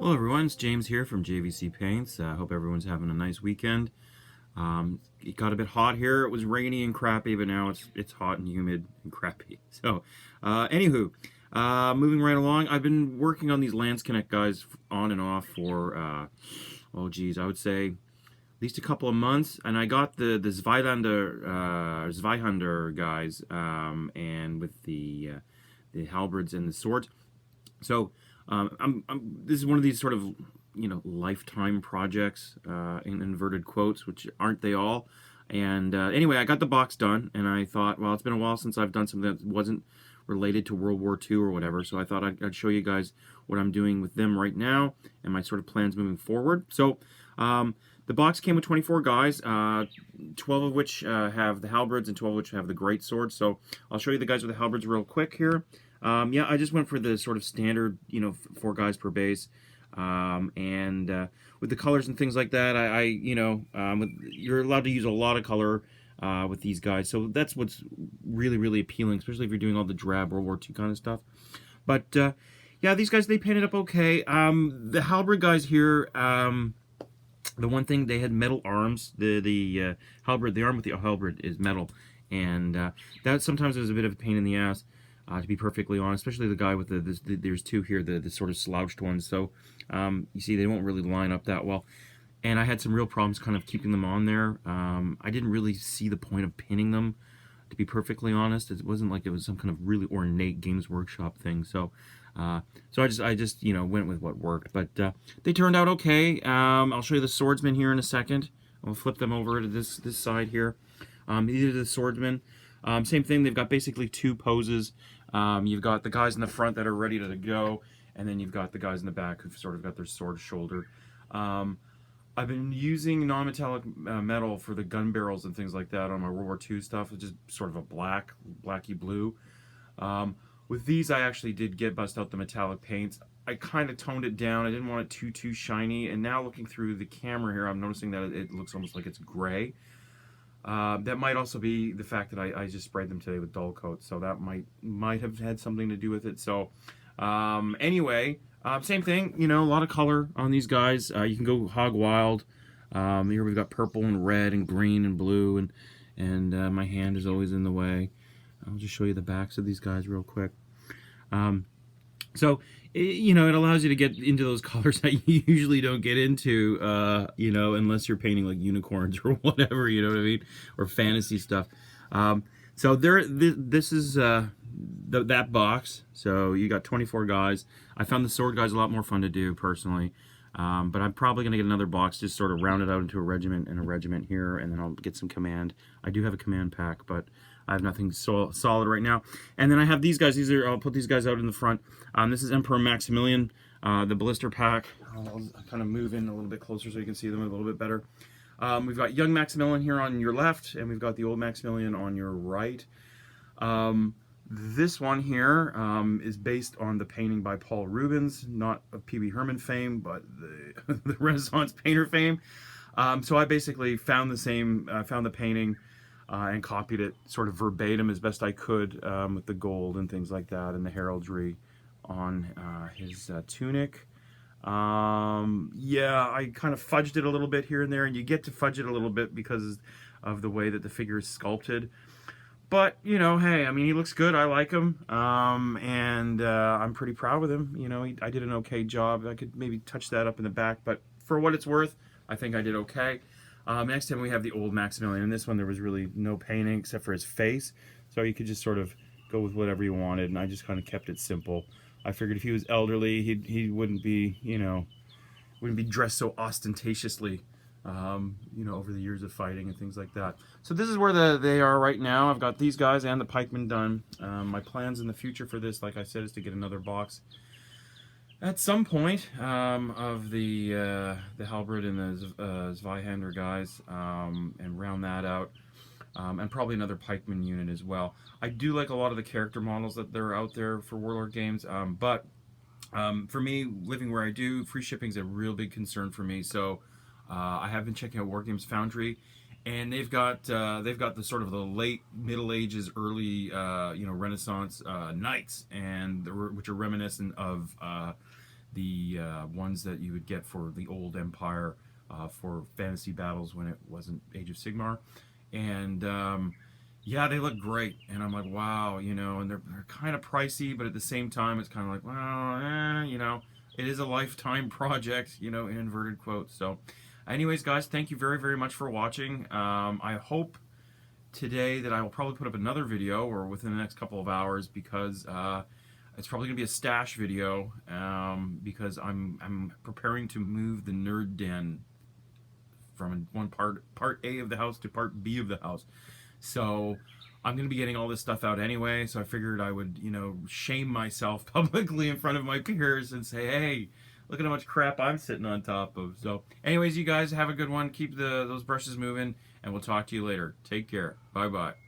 Hello everyone, it's James here from JVC Paints. I hope everyone's having a nice weekend. It got a bit hot here. It was rainy and crappy, but now it's hot and humid and crappy. So, anywho, moving right along, I've been working on these Landsknecht guys on and off for, oh geez, I would say at least a couple of months. And I got the zweihander guys, and with the Halberds and the swords. So this is one of these sort of lifetime projects in inverted quotes, which aren't they all? And anyway, I got the box done, and I thought, well, it's been a while since I've done something that wasn't related to World War II or whatever. So I thought I'd show you guys what I'm doing with them right now and my sort of plans moving forward. So the box came with 24 guys, 12 of which have the halberds and 12 of which have the great swords. So I'll show you the guys with the halberds real quick here. Yeah, I just went for the sort of standard, 4 guys per base, and with the colors and things like that, you're allowed to use a lot of color with these guys, so that's what's really appealing, especially if you're doing all the drab World War II kind of stuff. But yeah, these guys, they painted up okay. The halberd guys here, the one thing, they had metal arms. The halberd, the arm with the halberd is metal, and that sometimes is a bit of a pain in the ass. To be perfectly honest, especially the guy with there's two here, the sort of slouched ones. So you see, they won't really line up that well. And I had some real problems kind of keeping them on there. I didn't really see the point of pinning them, to be perfectly honest. It wasn't like it was some kind of really ornate Games Workshop thing. So I just went with what worked. But they turned out okay. I'll show you the swordsman here in a second. I'll flip them over to this side here. These are the swordsmen. Same thing, they've got basically 2 poses. You've got the guys in the front that are ready to go, and then you've got the guys in the back who've sort of got their sword shouldered. I've been using non-metallic metal for the gun barrels and things like that on my World War II stuff. It's just sort of a blacky blue. With these, I actually did bust out the metallic paints. I kind of toned it down. I didn't want it too shiny, and now looking through the camera here, I'm noticing that it looks almost like it's gray. That might also be the fact that I just sprayed them today with dull coat, so that might have had something to do with it. So anyway, same thing, a lot of color on these guys. You can go hog wild. Here we've got purple and red and green and blue, and my hand is always in the way. I'll just show you the backs of these guys real quick. So, it allows you to get into those colors that you usually don't get into, unless you're painting like unicorns or whatever, you know what I mean? Or fantasy stuff. So this is that box. So you got 24 guys. I found the sword guys a lot more fun to do, personally. But I'm probably going to get another box, just sort of round it out into a regiment and a regiment here, and then I'll get some command. I do have a command pack, but I have nothing solid right now. And then I have these guys. I'll put these guys out in the front. This is Emperor Maximilian, the blister pack. I'll kind of move in a little bit closer so you can see them a little bit better. We've got young Maximilian here on your left, and we've got the old Maximilian on your right. This one here is based on the painting by Paul Rubens, not of P.B. Herman fame, but the Renaissance painter fame. So I basically found the painting and copied it sort of verbatim as best I could, with the gold and things like that and the heraldry on his tunic. Yeah, I kind of fudged it a little bit here and there, and you get to fudge it a little bit because of the way that the figure is sculpted. But, hey, I mean, he looks good. I like him, and I'm pretty proud with him. I did an okay job. I could maybe touch that up in the back, but for what it's worth, I think I did okay. Next time we have the old Maximilian. In this one, there was really no painting except for his face, so you could just sort of go with whatever you wanted, and I just kind of kept it simple. I figured if he was elderly, he wouldn't be, wouldn't be dressed so ostentatiously, over the years of fighting and things like that. So this is where they are right now. I've got these guys and the pikemen done. My plans in the future for this, like I said, is to get another box at some point of the halberd and the zweihander guys, and round that out. And probably another pikeman unit as well. I do like a lot of the character models that they're out there for Warlord games, but for me, living where I do, free shipping is a real big concern for me. So I have been checking out Wargames Foundry, and they've got the sort of the late Middle Ages, early Renaissance knights, and which are reminiscent of the ones that you would get for the old Empire for fantasy battles when it wasn't Age of Sigmar. And yeah, they look great. And I'm like, wow, you know, and they're kind of pricey, but at the same time, it's kind of like, well, you know, it is a lifetime project, you know, in inverted quotes. So anyways, guys, thank you very, very much for watching. I hope today that I will probably put up another video or within the next couple of hours, because it's probably gonna be a stash video, because I'm preparing to move the nerd den from one part A of the house to part B of the house. So I'm gonna be getting all this stuff out anyway, so I figured I would, you know, shame myself publicly in front of my peers and say, hey, look at how much crap I'm sitting on top of. So anyways, you guys have a good one. Keep those brushes moving, and we'll talk to you later. Take care. Bye bye.